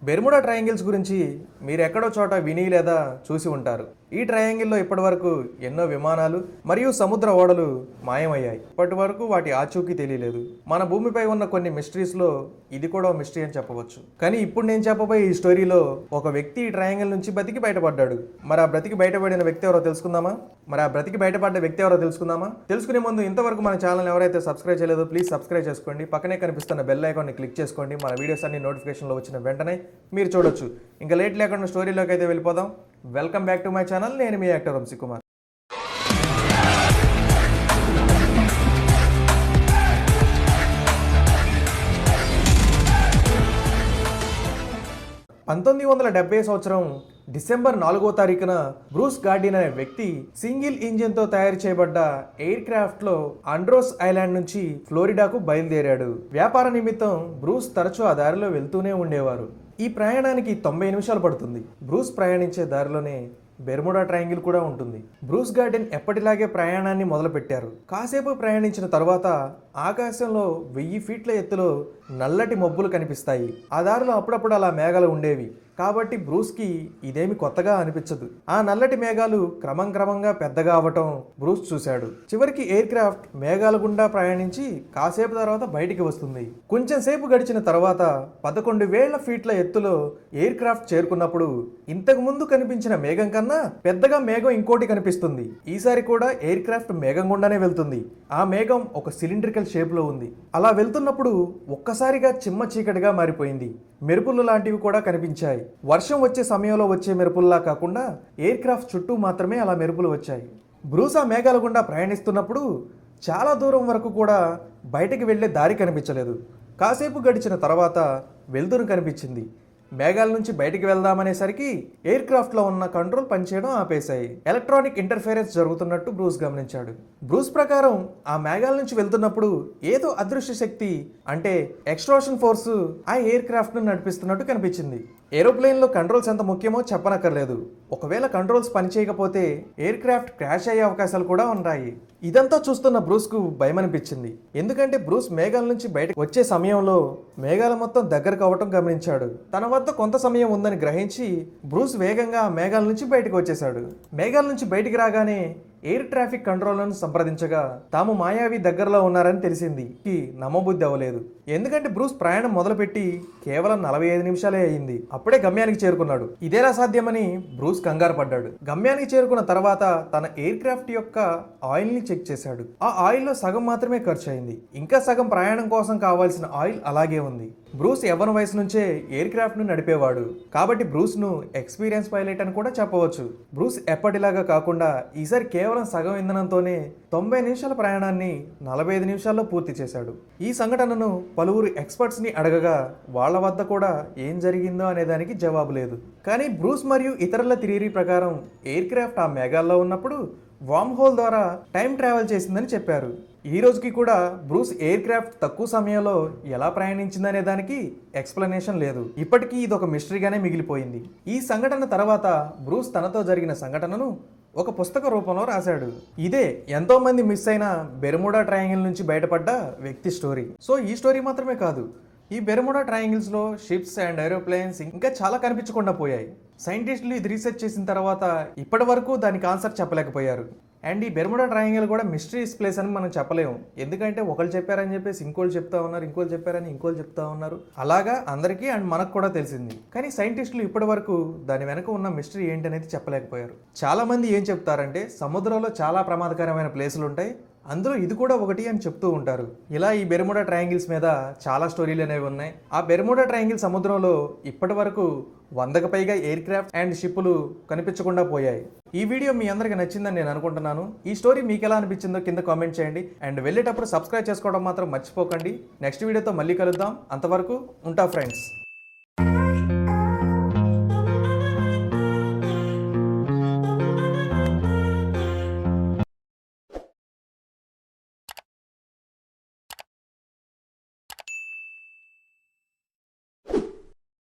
Bermuda triangles గురించి మీరు ఎక్కడో చోట విని లేదా చూసి ఉంటారు. ఈ ట్రయాంగిల్లో ఇప్పటివరకు ఎన్నో విమానాలు మరియు సముద్ర ఓడలు మాయమయ్యాయి. ఇప్పటి వరకు వాటి ఆచూకీ తెలియలేదు. మన భూమిపై ఉన్న కొన్ని మిస్టరీస్లో ఇది కూడా మిస్టరీ అని చెప్పవచ్చు. కానీ ఇప్పుడు నేను చెప్పబోయే ఈ స్టోరీలో ఒక వ్యక్తి ఈ ట్రయాంగిల్ నుంచి బతికి బయటపడ్డాడు. మరి ఆ బ్రతికి బయటపడిన వ్యక్తి ఎవరో తెలుసుకుందామా? తెలుసుకునే ముందు ఇంతవరకు మన ఛానల్ ఎవరైతే సబ్స్క్రైబ్ చేయలేదో ప్లీజ్ సబ్స్క్రైబ్ చేసుకోండి. పక్కనే కనిపిస్తున్న బెల్ ఐకాన్ని క్లిక్ చేసుకోండి. మన వీడియోస్ అన్ని నోటిఫికేషన్లో వచ్చిన వెంటనే మీరు చూడొచ్చు. ఇంకా లేట్ లేకుండా స్టోరీలోకి అయితే వెళ్ళిపోదాం. Welcome back to my channel. నేను మీ యాక్టర్ వంశీ కుమార్. సంవత్సరం డిసెంబర్ 4వ తారీఖున బ్రూస్ గార్డిన్ అనే వ్యక్తి సింగిల్ ఇంజిన్ తో తయారు చేయబడ్డ ఎయిర్ క్రాఫ్ట్ లో ఆండ్రోస్ ఐలాండ్ నుంచి ఫ్లోరిడాకు బయలుదేరాడు. వ్యాపార నిమిత్తం బ్రూస్ తరచూ ఆ దారిలో వెళ్తూనే ఉండేవారు. ఈ ప్రయాణానికి 90 నిమిషాలు పడుతుంది. బ్రూస్ ప్రయాణించే దారిలోనే బెర్ముడా ట్రయాంగిల్ కూడా ఉంటుంది. బ్రూస్ గార్డిన్ ఎప్పటిలాగే ప్రయాణాన్ని మొదలుపెట్టారు. కాసేపు ప్రయాణించిన తర్వాత ఆకాశంలో 1000 ఫీట్ల ఎత్తులో నల్లటి మబ్బులు కనిపిస్తాయి. ఆ దారిలో అప్పుడప్పుడు అలా మేఘాలు ఉండేవి కాబట్టి బ్రూస్కి ఇదేమి కొత్తగా అనిపించదు. ఆ నల్లటి మేఘాలు క్రమంగా పెద్దగా అవటం బ్రూస్ చూశాడు. చివరికి ఎయిర్ క్రాఫ్ట్ మేఘాల గుండా ప్రయాణించి కాసేపు తర్వాత బయటికి వస్తుంది. కొంచెం సేపు గడిచిన తర్వాత 11,000 ఫీట్ల ఎత్తులో ఎయిర్ క్రాఫ్ట్ చేరుకున్నప్పుడు ఇంతకు ముందు కనిపించిన మేఘం కన్నా పెద్దగా మేఘం ఇంకోటి కనిపిస్తుంది. ఈసారి కూడా ఎయిర్ క్రాఫ్ట్ మేఘం గుండానే వెళ్తుంది. ఆ మేఘం ఒక సిలిండ్రికల్ షేప్ లో ఉంది. అలా వెళ్తున్నప్పుడు ఒక్కసారిగా చిమ్మ చీకటిగా మారిపోయింది. మెరుపులు లాంటివి కూడా కనిపించాయి. వర్షం వచ్చే సమయంలో వచ్చే మెరుపుల్లా కాకుండా ఎయిర్ క్రాఫ్ట్ చుట్టూ మాత్రమే అలా మెరుపులు వచ్చాయి. బ్రూస్ ఆ మేఘాల గుండా ప్రయాణిస్తున్నప్పుడు చాలా దూరం వరకు కూడా బయటికి వెళ్లే దారి కనిపించలేదు. కాసేపు గడిచిన తర్వాత వెలుతురు కనిపించింది. మేఘాల నుంచి బయటికి వెళ్దామనేసరికి ఎయిర్ క్రాఫ్ట్ లో ఉన్న కంట్రోల్ పనిచేయడం ఆపేశాయి. ఎలక్ట్రానిక్ ఇంటర్ఫేరెన్స్ జరుగుతున్నట్టు బ్రూస్ గమనించాడు. బ్రూస్ ప్రకారం ఆ మేఘాల నుంచి వెళ్తున్నప్పుడు ఏదో అదృశ్య శక్తి అంటే ఎక్స్ట్రాషన్ ఫోర్స్ ఆ ఎయిర్ క్రాఫ్ట్ ను నడిపిస్తున్నట్టు కనిపించింది. ఏరోప్లేన్ లో కంట్రోల్స్ ఎంత ముఖ్యమో చెప్పనక్కర్లేదు. ఒకవేళ కంట్రోల్స్ పనిచేయకపోతే ఎయిర్ క్రాఫ్ట్ క్రాష్ అయ్యే అవకాశాలు కూడా ఉన్నాయి. ఇదంతా చూస్తున్న బ్రూస్ కు భయం అనిపించింది. ఎందుకంటే బ్రూస్ మేఘాల నుంచి బయటకు వచ్చే సమయంలో మేఘాల మొత్తం దగ్గరకు అవటం గమనించాడు. తన వద్ద కొంత సమయం ఉందని గ్రహించి బ్రూస్ వేగంగా మేఘాల నుంచి బయటకు వచ్చేశాడు. మేఘాల నుంచి బయటికి రాగానే ఎయిర్ ట్రాఫిక్ కంట్రోలర్ను సంప్రదించగా తాము మాయావి దగ్గరలో ఉన్నారని తెలిసింది. నమ్మబుద్ధి అవ్వలేదు. ఎందుకంటే బ్రూస్ ప్రయాణం మొదలుపెట్టి కేవలం 45 నిమిషాలే అయింది. అప్పుడే గమ్యానికి చేరుకున్నాడు. ఇదేలా సాధ్యమని బ్రూస్ కంగారు పడ్డాడు. గమ్యానికి చేరుకున్న తర్వాత తన ఎయిర్ క్రాఫ్ట్ యొక్క ఆయిల్ ని చెక్ చేశాడు. ఆ ఆయిల్ లో సగం మాత్రమే ఖర్చు అయింది. ఇంకా సగం ప్రయాణం కోసం కావాల్సిన ఆయిల్ అలాగే ఉంది. బ్రూస్ యవ్వన వయసు నుంచే ఎయిర్ క్రాఫ్ట్ ను నడిపేవాడు కాబట్టి బ్రూస్ ను ఎక్స్పీరియన్స్ పైలట్ అని కూడా చెప్పవచ్చు. బ్రూస్ ఎప్పటిలాగా కాకుండా ఈసారి కేవలం సగం ఇంధనంతోనే 90 నిమిషాల ప్రయాణాన్ని 45 నిమిషాల్లో పూర్తి చేశాడు. ఈ సంఘటనను పలువురు ఎక్స్పర్ట్స్ ని అడగగా వాళ్ళ వద్ద కూడా ఏం జరిగిందో అనే దానికి జవాబు లేదు. కానీ బ్రూస్ మరియు ఇతరుల థియరీ ప్రకారం ఎయిర్ క్రాఫ్ట్ ఆ మేఘాల్లో ఉన్నప్పుడు వార్మ్ హోల్ ద్వారా టైం ట్రావెల్ చేసిందని చెప్పారు. ఈ రోజుకి కూడా బ్రూస్ ఎయిర్ క్రాఫ్ట్ తక్కువ సమయంలో ఎలా ప్రయాణించిందనే దానికి ఎక్స్ప్లెనేషన్ లేదు. ఇప్పటికీ ఇది ఒక మిస్టరీగానే మిగిలిపోయింది. ఈ సంఘటన తర్వాత బ్రూస్ తనతో జరిగిన సంఘటనను ఒక పుస్తక రూపంలో రాశాడు. ఇదే ఎంతో మంది మిస్ అయిన బెర్ముడా ట్రయాంగిల్ నుంచి బయటపడ్డ వ్యక్తి స్టోరీ. సో ఈ స్టోరీ మాత్రమే కాదు, ఈ బెర్ముడా ట్రయాంగిల్స్ లో షిప్స్ అండ్ ఏరోప్లేన్స్ ఇంకా చాలా కనిపించకుండా పోయాయి. సైంటిస్టులు ఇది రీసెర్చ్ చేసిన తర్వాత ఇప్పటి వరకు దానికి ఆన్సర్ చెప్పలేకపోయారు. అండ్ ఈ బెర్ముడా ట్రయాంగిల్ కూడా మిస్టరీస్ ప్లేస్ అని మనం చెప్పలేము. ఎందుకంటే ఒకళ్ళు చెప్పారని చెప్పేసి ఇంకోళ్ళు చెప్తా ఉన్నారు, ఇంకోళ్ళు చెప్పారని ఇంకోళ్ళు చెప్తా ఉన్నారు. అలాగా అందరికీ అండ్ మనకు కూడా తెలిసింది. కానీ సైంటిస్టులు ఇప్పటి వరకు దాని వెనక ఉన్న మిస్టరీ ఏంటనేది చెప్పలేకపోయారు. చాలా మంది ఏం చెప్తారంటే సముద్రంలో చాలా ప్రమాదకరమైన ప్లేసులు ఉంటాయి, అందులో ఇది కూడా ఒకటి అని చెప్తూ ఉంటారు. ఇలా ఈ బెర్ముడా ట్రయాంగిల్స్ మీద చాలా స్టోరీలు అనేవి ఉన్నాయి. ఆ బెర్ముడా ట్రయాంగిల్ సముద్రంలో ఇప్పటి వరకు 100కు పైగా ఎయిర్ క్రాఫ్ట్ అండ్ షిప్పులు కనిపించకుండా పోయాయి. ఈ వీడియో మీ అందరికి నచ్చిందని నేను అనుకుంటున్నాను. ఈ స్టోరీ మీకు ఎలా అనిపించిందో కింద కామెంట్ చేయండి. అండ్ వెళ్ళేటప్పుడు సబ్స్క్రైబ్ చేసుకోవడం మాత్రం మర్చిపోకండి. నెక్స్ట్ వీడియోతో మళ్ళీ కలుద్దాం. అంతవరకు ఉంటా ఫ్రెండ్స్.